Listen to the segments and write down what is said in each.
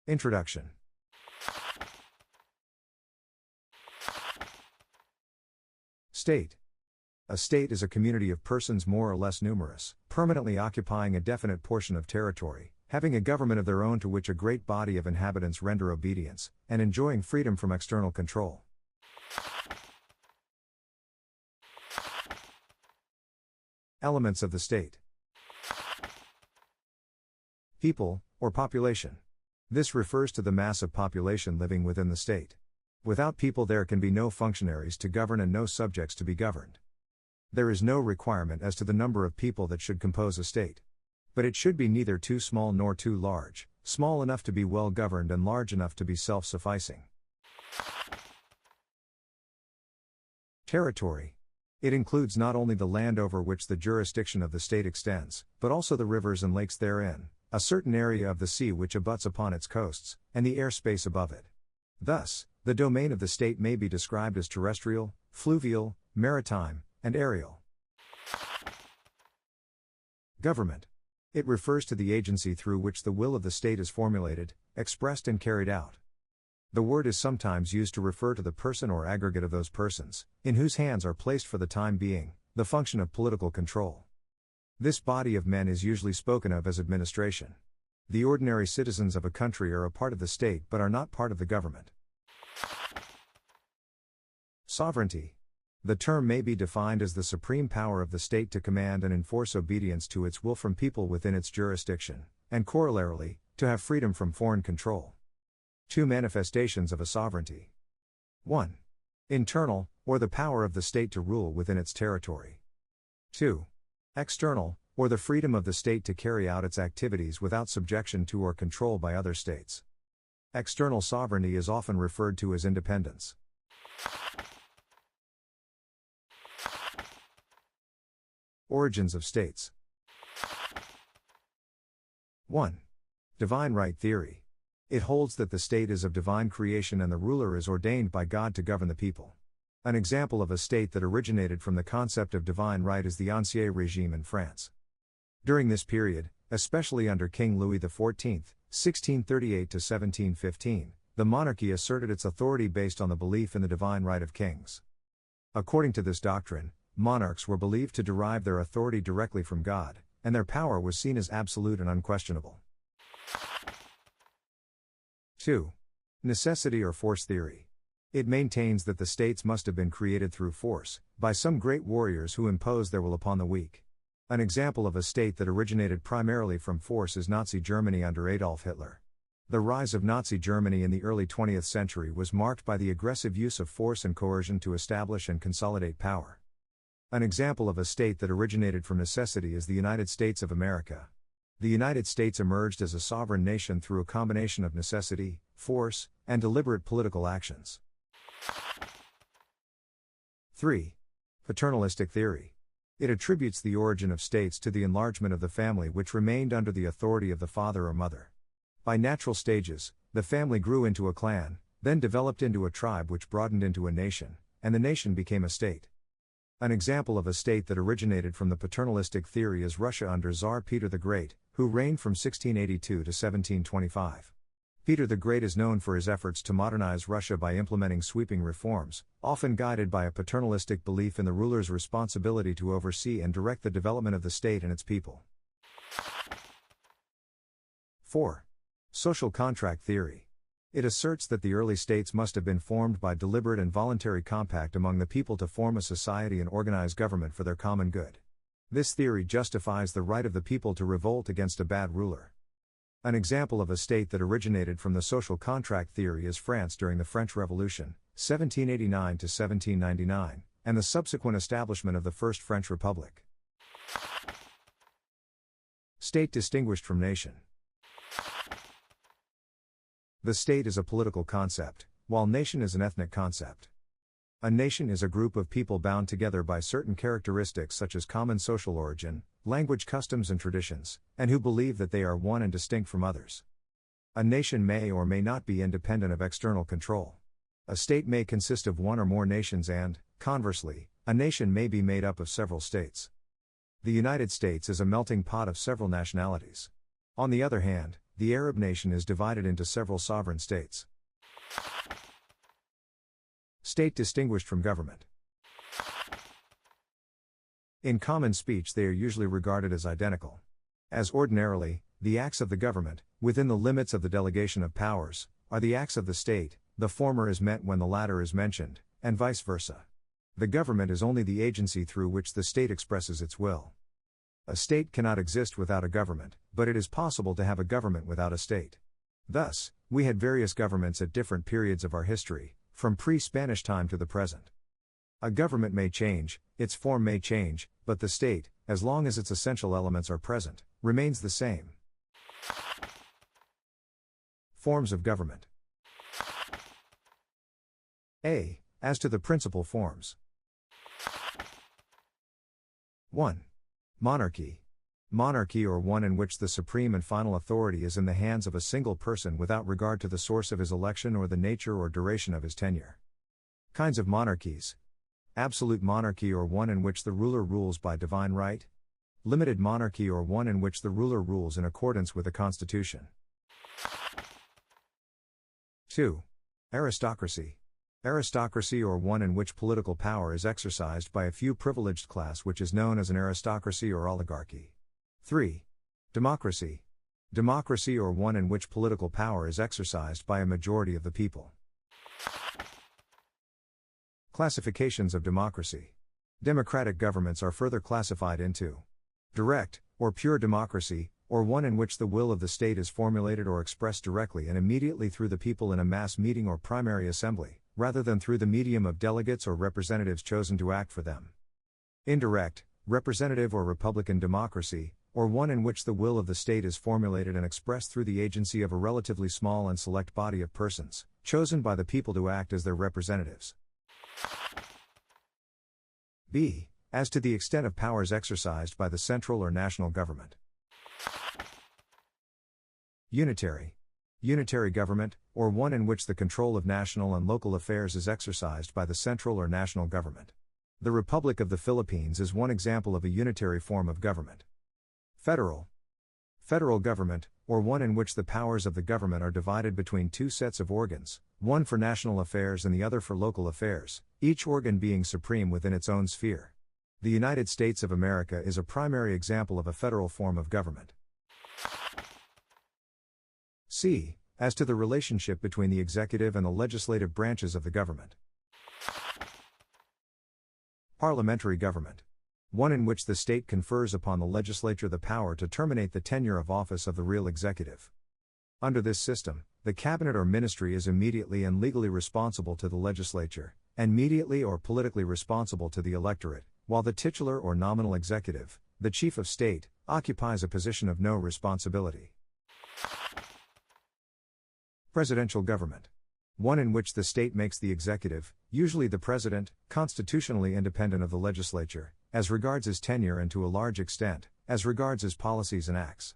Introduction. State. A state is a community of persons more or less numerous, permanently occupying a definite portion of territory, having a government of their own to which a great body of inhabitants render obedience, and enjoying freedom from external control. Elements of the state. People, or population. This refers to the mass of population living within the state. Without people there can be no functionaries to govern and no subjects to be governed. There is no requirement as to the number of people that should compose a state. But it should be neither too small nor too large, small enough to be well governed and large enough to be self-sufficing. Territory. It includes not only the land over which the jurisdiction of the state extends, but also the rivers and lakes therein, a certain area of the sea which abuts upon its coasts, and the airspace above it. Thus, the domain of the state may be described as terrestrial, fluvial, maritime, and aerial. Government. It refers to the agency through which the will of the state is formulated, expressed and carried out. The word is sometimes used to refer to the person or aggregate of those persons, in whose hands are placed for the time being, the function of political control. This body of men is usually spoken of as administration. The ordinary citizens of a country are a part of the state but are not part of the government. Sovereignty. The term may be defined as the supreme power of the state to command and enforce obedience to its will from people within its jurisdiction, and corollarily, to have freedom from foreign control. Two manifestations of a sovereignty. 1. Internal, or the power of the state to rule within its territory. 2. External, or the freedom of the state to carry out its activities without subjection to or control by other states. External sovereignty is often referred to as independence. Origins of states. 1. Divine right theory. It holds that the state is of divine creation and the ruler is ordained by God to govern the people. An example of a state that originated from the concept of divine right is the Ancien regime in France. During this period, especially under King Louis XIV, 1638 to 1715, the monarchy asserted its authority based on the belief in the divine right of kings. According to this doctrine, monarchs were believed to derive their authority directly from God, and their power was seen as absolute and unquestionable. 2. Necessity or force theory. It maintains that the states must have been created through force, by some great warriors who imposed their will upon the weak. An example of a state that originated primarily from force is Nazi Germany under Adolf Hitler. The rise of Nazi Germany in the early 20th century was marked by the aggressive use of force and coercion to establish and consolidate power. An example of a state that originated from necessity is the United States of America. The United States emerged as a sovereign nation through a combination of necessity, force, and deliberate political actions. 3. Paternalistic theory. It attributes the origin of states to the enlargement of the family which remained under the authority of the father or mother. By natural stages, the family grew into a clan, then developed into a tribe which broadened into a nation, and the nation became a state. An example of a state that originated from the paternalistic theory is Russia under Tsar Peter the Great, who reigned from 1682 to 1725. Peter the Great is known for his efforts to modernize Russia by implementing sweeping reforms, often guided by a paternalistic belief in the ruler's responsibility to oversee and direct the development of the state and its people. 4. Social contract theory. It asserts that the early states must have been formed by deliberate and voluntary compact among the people to form a society and organize government for their common good. This theory justifies the right of the people to revolt against a bad ruler. An example of a state that originated from the social contract theory is France during the French Revolution, 1789 to 1799, and the subsequent establishment of the First French Republic. State distinguished from nation. The state is a political concept, while nation is an ethnic concept. A nation is a group of people bound together by certain characteristics such as common social origin, language, customs and traditions, and who believe that they are one and distinct from others. A nation may or may not be independent of external control. A state may consist of one or more nations and, conversely, a nation may be made up of several states. The United States is a melting pot of several nationalities. On the other hand, the Arab nation is divided into several sovereign states. State distinguished from government. In common speech, they are usually regarded as identical. As ordinarily, the acts of the government, within the limits of the delegation of powers, are the acts of the state, the former is meant when the latter is mentioned, and vice versa. The government is only the agency through which the state expresses its will. A state cannot exist without a government, but it is possible to have a government without a state. Thus, we had various governments at different periods of our history, from pre-Spanish time to the present. A government may change, its form may change, but the state, as long as its essential elements are present, remains the same. Forms of government. A. As to the principal forms. 1. Monarchy. Monarchy, or one in which the supreme and final authority is in the hands of a single person without regard to the source of his election or the nature or duration of his tenure. Kinds of monarchies. Absolute monarchy, or one in which the ruler rules by divine right. Limited monarchy, or one in which the ruler rules in accordance with the constitution. 2. Aristocracy. Aristocracy, or one in which political power is exercised by a few privileged class, which is known as an aristocracy or oligarchy. 3. Democracy. Democracy, or one in which political power is exercised by a majority of the people. Classifications of democracy. Democratic governments are further classified into direct, or pure democracy, or one in which the will of the state is formulated or expressed directly and immediately through the people in a mass meeting or primary assembly, rather than through the medium of delegates or representatives chosen to act for them. Indirect, representative or republican democracy, or one in which the will of the state is formulated and expressed through the agency of a relatively small and select body of persons, chosen by the people to act as their representatives. B. As to the extent of powers exercised by the central or national government. Unitary. Unitary government, or one in which the control of national and local affairs is exercised by the central or national government. The Republic of the Philippines is one example of a unitary form of government. Federal. Federal government, or one in which the powers of the government are divided between two sets of organs, one for national affairs and the other for local affairs, each organ being supreme within its own sphere. The United States of America is a primary example of a federal form of government. C. As to the relationship between the executive and the legislative branches of the government. Parliamentary government. One in which the state confers upon the legislature the power to terminate the tenure of office of the real executive. Under this system, the cabinet or ministry is immediately and legally responsible to the legislature, and mediately or politically responsible to the electorate, while the titular or nominal executive, the chief of state, occupies a position of no responsibility. Presidential government. One in which the state makes the executive, usually the president, constitutionally independent of the legislature, as regards his tenure and to a large extent, as regards his policies and acts.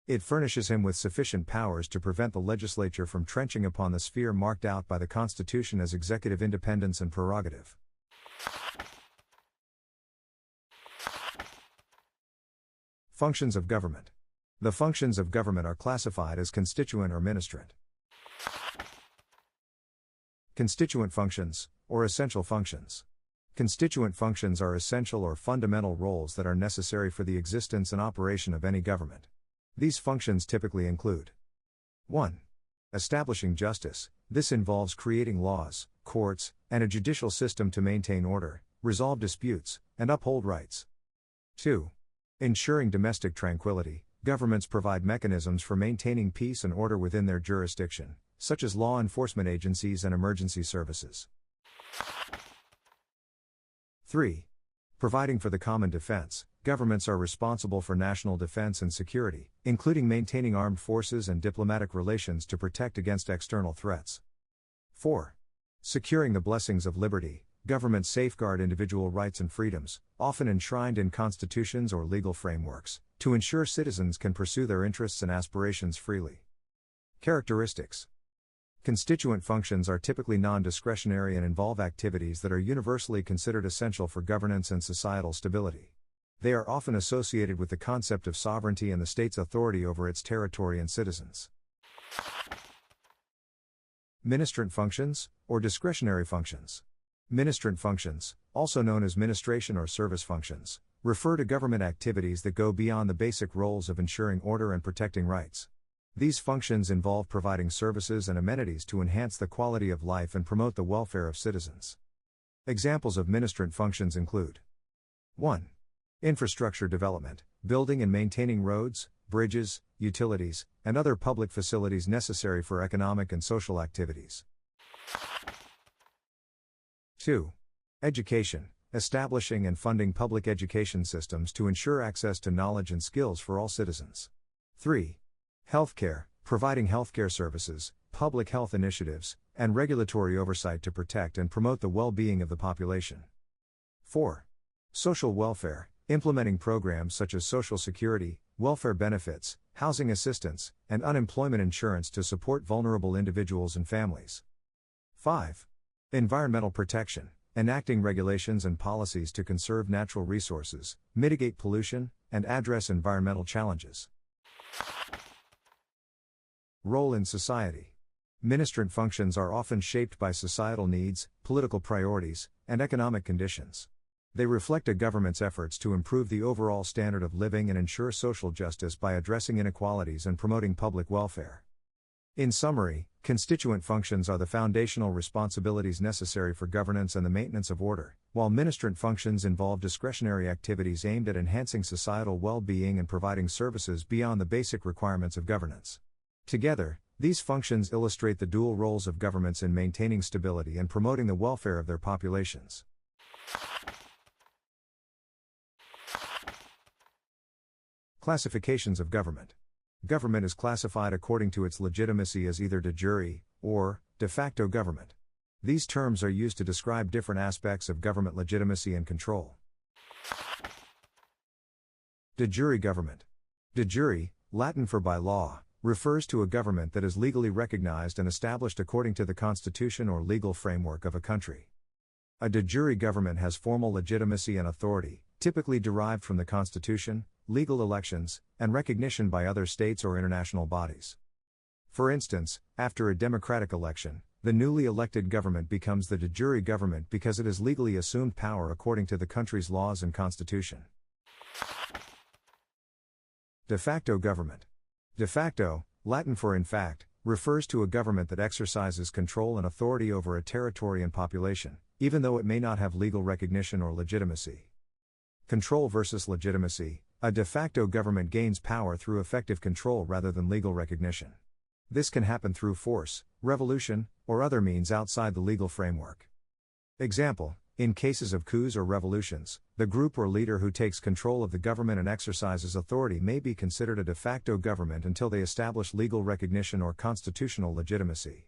It furnishes him with sufficient powers to prevent the legislature from trenching upon the sphere marked out by the Constitution as executive independence and prerogative. Functions of government. The functions of government are classified as constituent or ministrant. Constituent functions, or essential functions. Constituent functions are essential or fundamental roles that are necessary for the existence and operation of any government. These functions typically include 1. Establishing justice. This involves creating laws, courts, and a judicial system to maintain order, resolve disputes, and uphold rights. 2. Ensuring domestic tranquility. Governments provide mechanisms for maintaining peace and order within their jurisdiction, such as law enforcement agencies and emergency services. 3. Providing for the common defense. Governments are responsible for national defense and security, including maintaining armed forces and diplomatic relations to protect against external threats. 4. Securing the blessings of liberty. Governments safeguard individual rights and freedoms, often enshrined in constitutions or legal frameworks, to ensure citizens can pursue their interests and aspirations freely. Characteristics. Constituent functions are typically non-discretionary and involve activities that are universally considered essential for governance and societal stability. They are often associated with the concept of sovereignty and the state's authority over its territory and citizens. Ministrant functions, or discretionary functions. Ministrant functions, also known as ministration or service functions, refer to government activities that go beyond the basic roles of ensuring order and protecting rights. These functions involve providing services and amenities to enhance the quality of life and promote the welfare of citizens. Examples of ministrant functions include 1. Infrastructure development, building and maintaining roads, bridges, utilities, and other public facilities necessary for economic and social activities. 2. Education, establishing and funding public education systems to ensure access to knowledge and skills for all citizens. 3. Healthcare, providing healthcare services, public health initiatives, and regulatory oversight to protect and promote the well-being of the population. 4. Social welfare, implementing programs such as Social Security, welfare benefits, housing assistance, and unemployment insurance to support vulnerable individuals and families. 5. Environmental protection, enacting regulations and policies to conserve natural resources, mitigate pollution, and address environmental challenges. Role in society. Ministrant functions are often shaped by societal needs, political priorities, and economic conditions. They reflect a government's efforts to improve the overall standard of living and ensure social justice by addressing inequalities and promoting public welfare. In summary, constituent functions are the foundational responsibilities necessary for governance and the maintenance of order, while ministrant functions involve discretionary activities aimed at enhancing societal well-being and providing services beyond the basic requirements of governance. Together, these functions illustrate the dual roles of governments in maintaining stability and promoting the welfare of their populations. Classifications of government. Government is classified according to its legitimacy as either de jure or de facto government. These terms are used to describe different aspects of government legitimacy and control. De jure government. De jure, Latin for by law, refers to a government that is legally recognized and established according to the constitution or legal framework of a country. A de jure government has formal legitimacy and authority, typically derived from the constitution, legal elections, and recognition by other states or international bodies. For instance, after a democratic election, the newly elected government becomes the de jure government because it has legally assumed power according to the country's laws and constitution. De facto government. De facto, Latin for in fact, refers to a government that exercises control and authority over a territory and population, even though it may not have legal recognition or legitimacy. Control versus legitimacy. A de facto government gains power through effective control rather than legal recognition. This can happen through force, revolution, or other means outside the legal framework. Example: in cases of coups or revolutions, the group or leader who takes control of the government and exercises authority may be considered a de facto government until they establish legal recognition or constitutional legitimacy.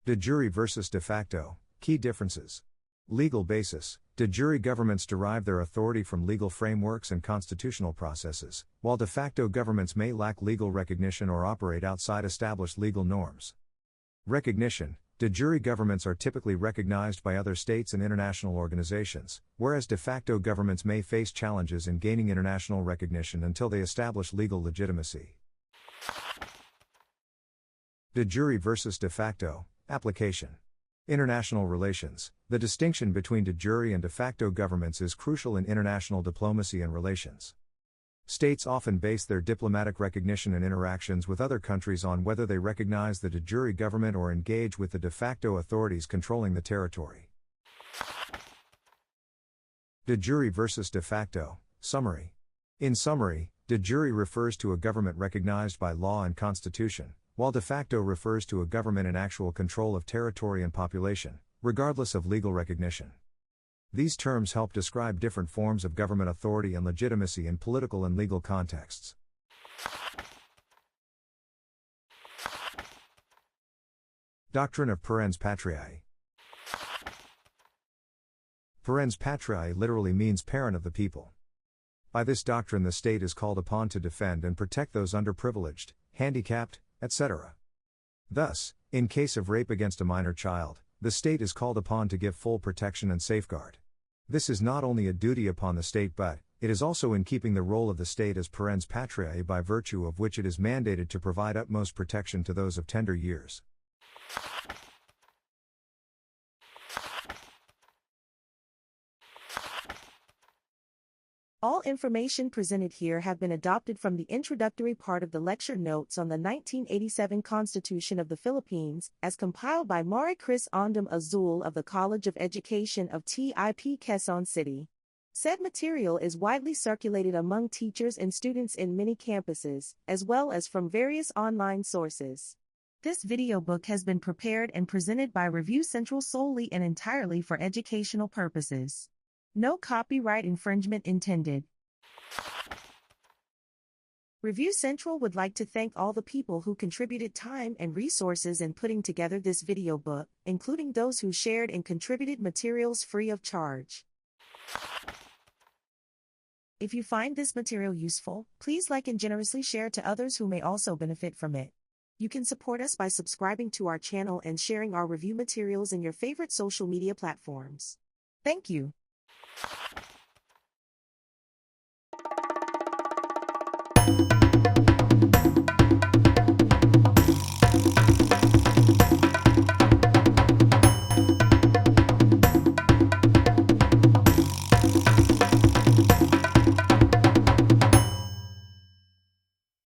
De jure versus de facto. Key differences. Legal basis. De jure governments derive their authority from legal frameworks and constitutional processes, while de facto governments may lack legal recognition or operate outside established legal norms. Recognition. De jure governments are typically recognized by other states and international organizations, whereas de facto governments may face challenges in gaining international recognition until they establish legal legitimacy. De jure versus de facto. Application. International relations. The distinction between de jure and de facto governments is crucial in international diplomacy and relations. States often base their diplomatic recognition and interactions with other countries on whether they recognize the de jure government or engage with the de facto authorities controlling the territory. De jure versus de facto. Summary. In summary, de jure refers to a government recognized by law and constitution, while de facto refers to a government in actual control of territory and population, regardless of legal recognition. These terms help describe different forms of government authority and legitimacy in political and legal contexts. Doctrine of parens patriae. Parens patriae literally means parent of the people. By this doctrine, the state is called upon to defend and protect those underprivileged, handicapped, etc. Thus, in case of rape against a minor child, the state is called upon to give full protection and safeguard. This is not only a duty upon the state, but it is also in keeping the role of the state as parens patriae, by virtue of which it is mandated to provide utmost protection to those of tender years. All information presented here have been adopted from the introductory part of the lecture notes on the 1987 Constitution of the Philippines, as compiled by Mari Chris Ondam Azul of the College of Education of TIP Quezon City. Said material is widely circulated among teachers and students in many campuses, as well as from various online sources. This video book has been prepared and presented by Review Central solely and entirely for educational purposes. No copyright infringement intended. Review Central would like to thank all the people who contributed time and resources in putting together this video book, including those who shared and contributed materials free of charge. If you find this material useful, please like and generously share to others who may also benefit from it. You can support us by subscribing to our channel and sharing our review materials in your favorite social media platforms. Thank you.